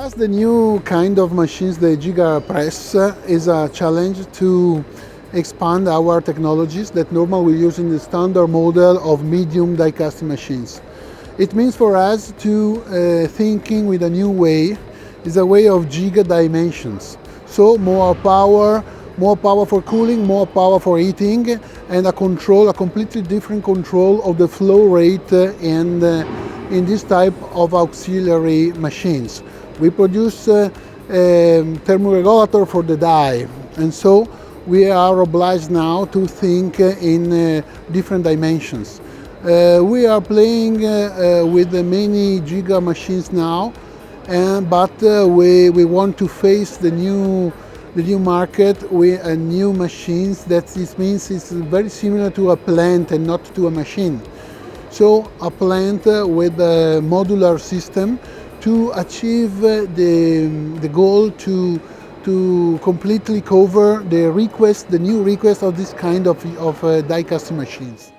us, the new kind of machines, the Giga Press, is a challenge to expand our technologies that normally we use in the standard model of medium die casting machines. It means for us to thinking with a new way, is a way of giga dimensions. So more power for cooling, more power for heating, and a completely different control of the flow rate in this type of auxiliary machines. We produce thermoregulator for the die, and so we are obliged now to think in different dimensions. We are playing with many giga machines now, but we want to face the new market with new machines. This means it's very similar to a plant and not to a machine. So a plant with a modular system to achieve the goal to completely cover the new request of this kind of die casting machines.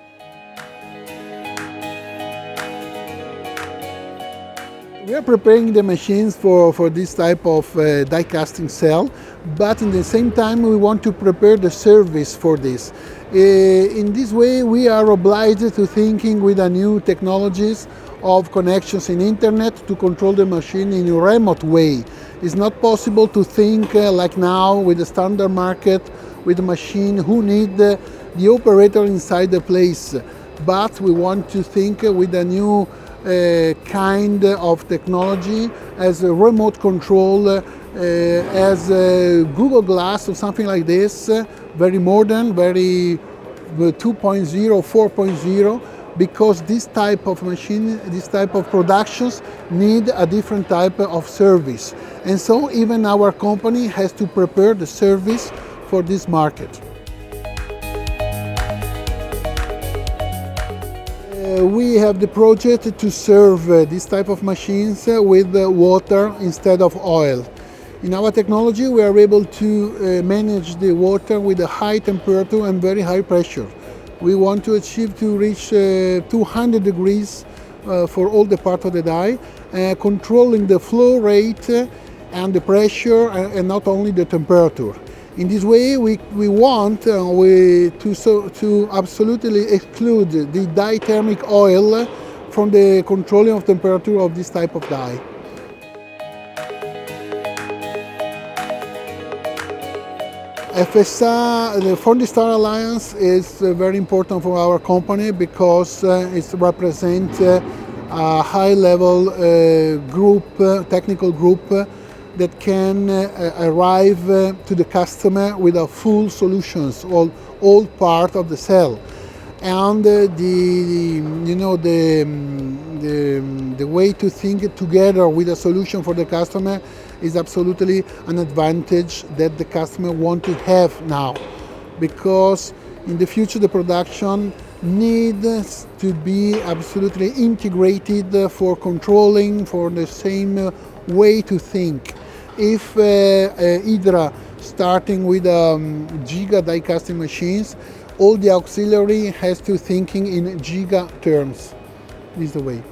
We are preparing the machines for this type of die casting cell, but in the same time we want to prepare the service for this. In this way we are obliged to thinking with a new technologies of connections in internet to control the machine in a remote way. It's not possible to think like now with the standard market with the machine who need the operator inside the place, but we want to think with a new kind of technology as a remote control, as Google Glass or something like this, very modern, very 2.0, 4.0, because this type of machine, this type of productions need a different type of service. And so even our company has to prepare the service for this market. We have the project to serve this type of machines with water instead of oil. In our technology we are able to manage the water with a high temperature and very high pressure. We want to achieve to reach 200 degrees for all the part of the die, controlling the flow rate and the pressure and not only the temperature. In this way we want to absolutely exclude the dithermic oil from the controlling of temperature of this type of die. FSA, the Foundry Star Alliance, is very important for our company because it represents a high-level technical group that can arrive to the customer with a full solutions, all part of the cell. And the way to think together with a solution for the customer is absolutely an advantage that the customer want to have now, because in the future the production needs to be absolutely integrated for controlling, for the same way to think. If Hydra starting with giga die casting machines, all the auxiliary has to thinking in giga terms. This is the way.